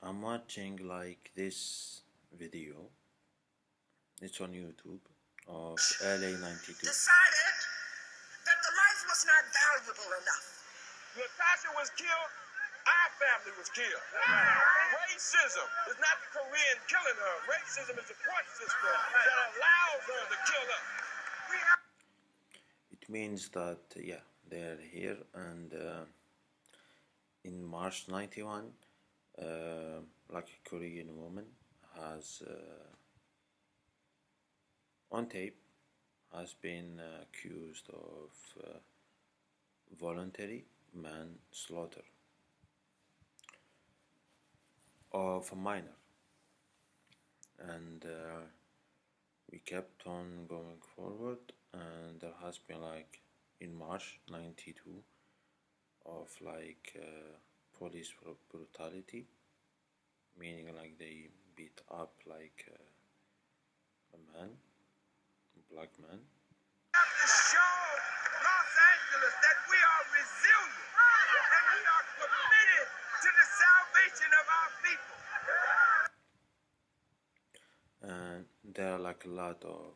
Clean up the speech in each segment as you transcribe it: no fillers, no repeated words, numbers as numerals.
I'm watching like this video, it's on YouTube, of LA92. Decided that the life was not valuable enough. Natasha was killed, our family was killed. Racism is not the Korean killing her. Racism is the court system that allows her to kill us. It means that, yeah, they're here, and in March 91, like a Korean woman has, on tape, has been accused of voluntary manslaughter of a minor, and we kept on going forward, and there has been like in March 92 of like police brutality, meaning like they beat up like a man, a black man. We have to show Los Angeles that we are resilient and we are committed to the salvation of our people. And there are like a lot of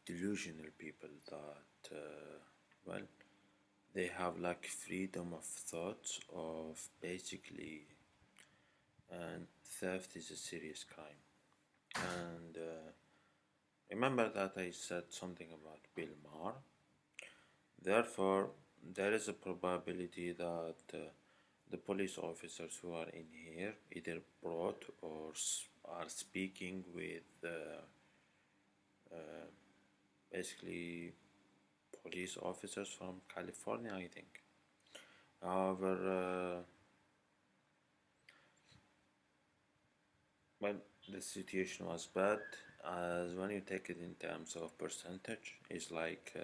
delusional people that well, they have like freedom of thought of basically, and theft is a serious crime. And remember that I said something about Bill Maher. Therefore, there is a probability that the police officers who are in here either brought or are speaking with basically police officers from California, I think. However, well, the situation was bad, as when you take it in terms of percentage, it's like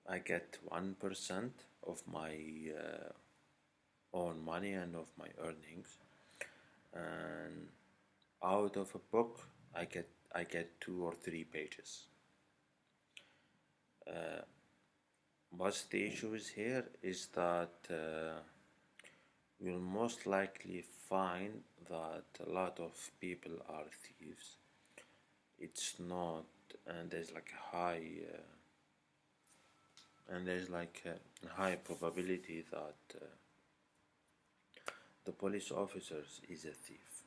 I get 1% of my own money and of my earnings, and out of a book I get 2 or 3 pages. What's the issue is here is that you'll most likely find that a lot of people are thieves. It's not, and there's like a high probability that the police officer is a thief.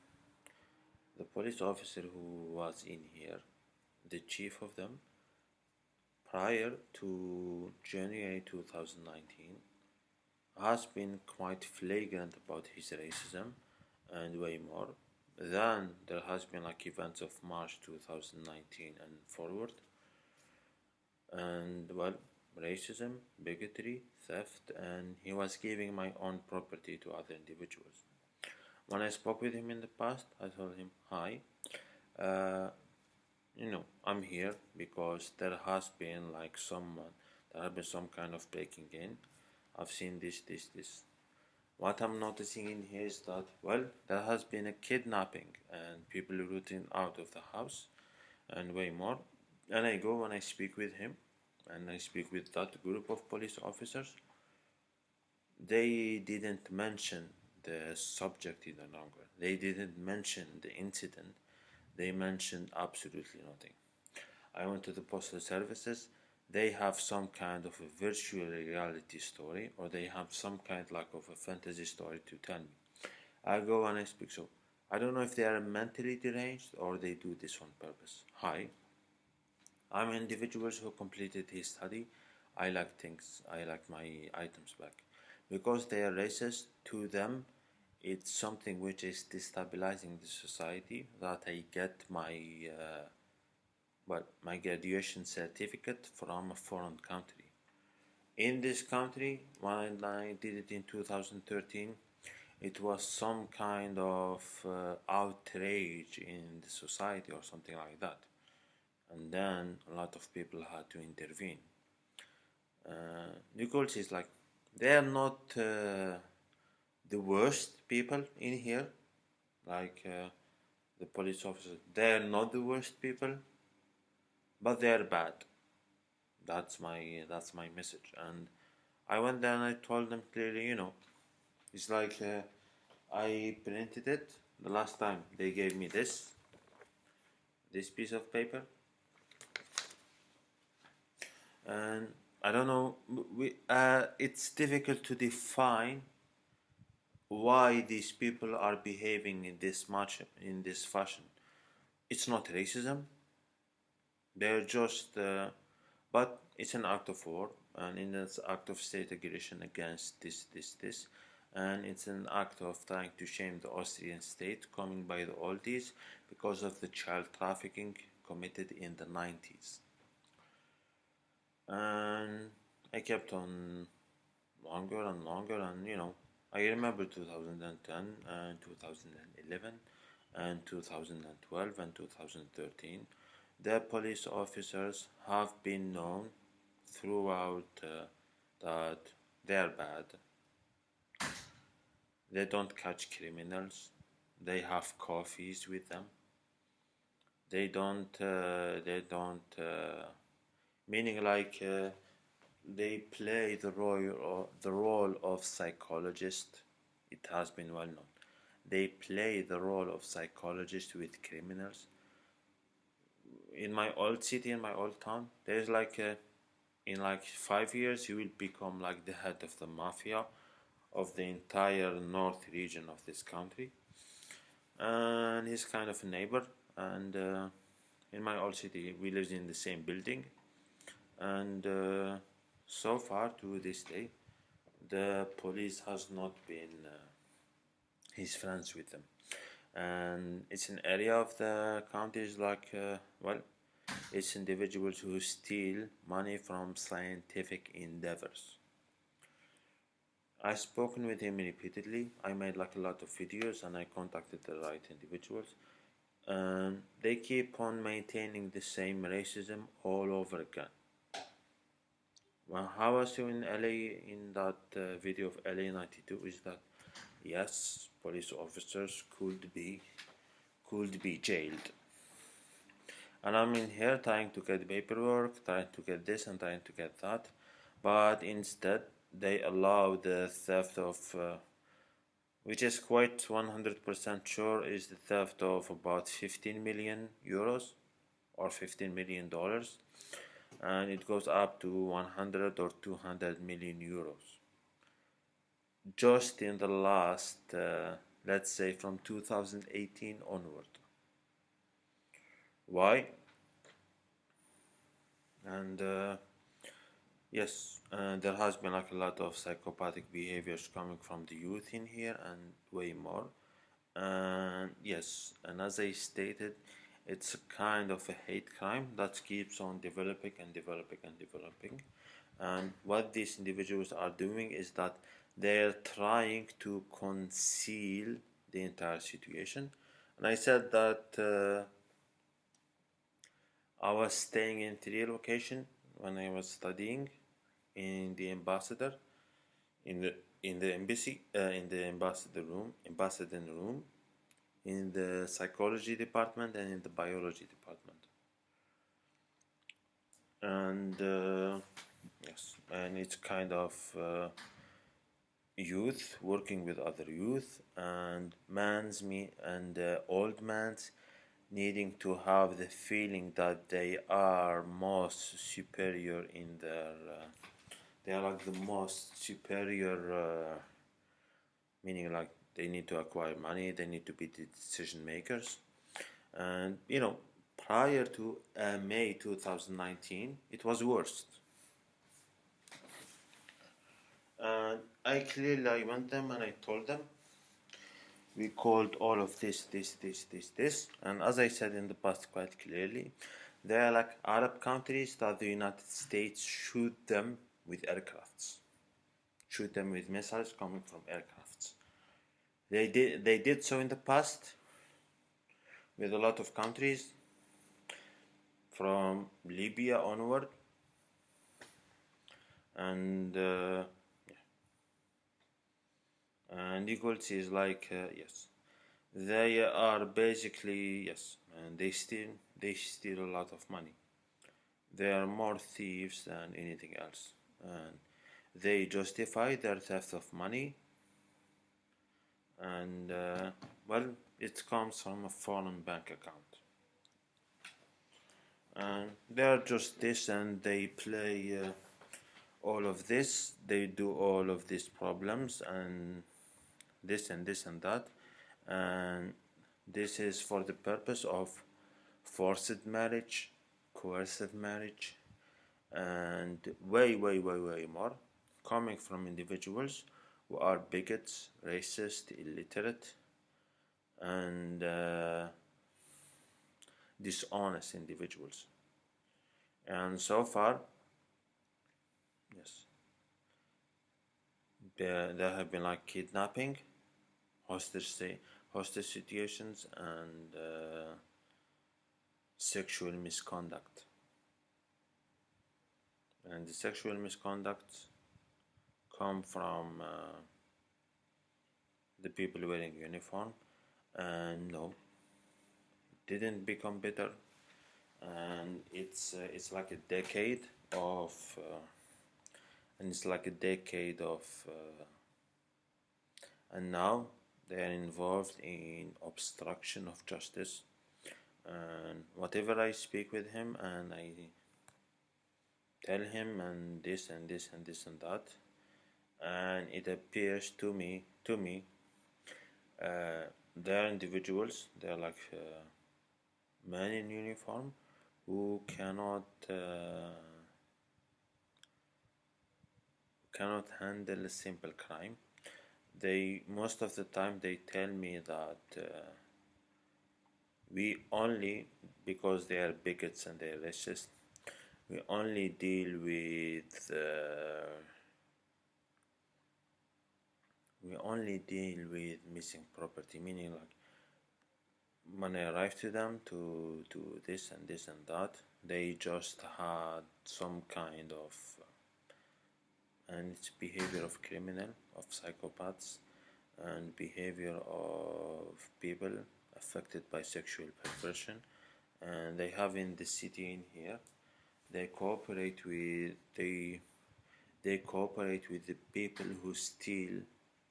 The police officer who was in here, the chief of them, prior to January 2019, has been quite flagrant about his racism and way more. Then there has been like events of March 2019 and forward, and well, racism, bigotry, theft, and he was giving my own property to other individuals. When I spoke with him in the past, I told him, hi, I'm here because there has been like there has been some kind of breaking in. I've seen this. What I'm noticing in here is that, well, there has been a kidnapping and people rooting out of the house and way more. And I go and I speak with him, and I speak with that group of police officers. They didn't mention the subject any longer. They didn't mention the incident. They mentioned absolutely nothing. I went to the postal services. They have some kind of a virtual reality story, or they have some kind like of a fantasy story to tell me. I go and I speak. So I don't know if they are mentally deranged or they do this on purpose. Hi, I'm individuals who completed his study. I like things. I like my items back. Because they are racist, to them, it's something which is destabilizing the society that I get my graduation certificate from a foreign country. In this country, when I did it in 2013, it was some kind of outrage in the society or something like that. And then a lot of people had to intervene. Nichols is like, they are not the worst people in here, like the police officers. They are not the worst people, but they are bad. That's my message. And I went there and I told them clearly, it's like I printed it the last time. They gave me this piece of paper, and I don't know. It's difficult to define why these people are behaving in this fashion. It's not racism. They're just, but it's an act of war, and in this act of state aggression against this, and it's an act of trying to shame the Austrian state coming by the oldies because of the child trafficking committed in the 90s. And I kept on longer and longer, and I remember 2010 and 2011 and 2012 and 2013. The police officers have been known throughout that they're bad. They don't catch criminals. They have coffees with them. They don't. Meaning like they play the role of psychologist. It has been well known. They play the role of psychologist with criminals. In my old city, in my old town, there's like in like 5 years you will become like the head of the mafia of the entire north region of this country, and he's kind of a neighbor. And in my old city we lived in the same building, and so far to this day the police has not been his friends with them. And it's an area of the county is like it's individuals who steal money from scientific endeavors. I've spoken with him repeatedly. I made like a lot of videos, and I contacted the right individuals. They keep on maintaining the same racism all over again. Well, how I saw in LA in that video of LA 92 is that yes, police officers could be jailed. And I'm in here trying to get paperwork, trying to get this and trying to get that, but instead they allow the theft of, which is quite 100% sure is the theft of about 15 million euros or $15 million, and it goes up to 100 or 200 million euros. Just in the last, let's say from 2018 onward. Why? And yes, there has been like a lot of psychopathic behaviors coming from the youth in here, and way more. And yes, and as I stated, it's a kind of a hate crime that keeps on developing and developing and developing. And what these individuals are doing is that they're trying to conceal the entire situation. And I said that I was staying in 3 locations when I was studying in the ambassador, in the embassy, in the ambassador room, in the psychology department, and in the biology department. And yes, and it's kind of youth working with other youth, and old mans needing to have the feeling that they are most superior in their they are like the most superior, meaning like they need to acquire money, they need to be the decision makers. And prior to May 2019 it was worst. And I went them and I told them we called all of this, and as I said in the past quite clearly, they are like Arab countries that the United States shoot them with aircrafts, shoot them with missiles coming from aircrafts. They did so in the past with a lot of countries from Libya onward, and and equality is like yes, they are basically yes, and they steal a lot of money. They are more thieves than anything else, and they justify their theft of money and well, it comes from a foreign bank account, and they're just this, and they play all of this, they do all of these problems and this and this and that, and this is for the purpose of forced marriage, coercive marriage, and way more, coming from individuals who are bigots, racist, illiterate, and dishonest individuals. And so far, yes, there have been like kidnapping, hostage situations, and sexual misconduct. And the sexual misconduct come from the people wearing uniform, and no, didn't become better. And it's like a decade of and now they are involved in obstruction of justice. And whatever I speak with him and I tell him and this and this and this and that, and it appears to me they're individuals, they're like men in uniform who cannot handle a simple crime. They most of the time they tell me that we only, because they are bigots and they're racist, we only deal with missing property, meaning like when I arrived to them to do this and this and that, they just had some kind of and it's behavior of criminal, of psychopaths, and behavior of people affected by sexual perversion. And they have in the city in here, they cooperate with the people who steal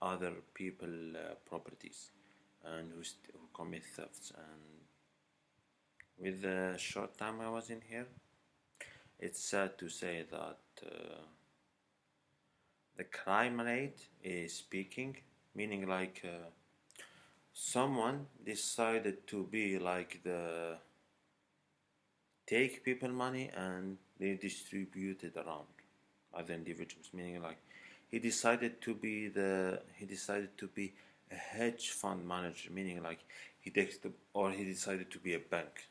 other people properties and who commit thefts. And with the short time I was in here, it's sad to say that the crime rate is peaking, meaning like someone decided to be like the take people money and they distribute it around other individuals, meaning like he decided to be a hedge fund manager, meaning like he decided to be a bank.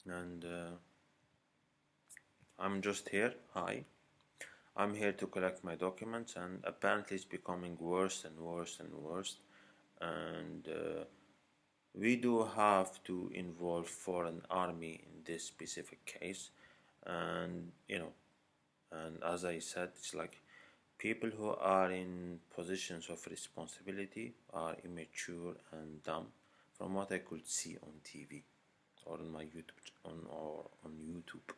And I'm just here, hi, I'm here to collect my documents, and apparently it's becoming worse and worse and worse. And we do have to involve foreign army in this specific case. And and as I said, it's like people who are in positions of responsibility are immature and dumb, from what I could see on TV or on my YouTube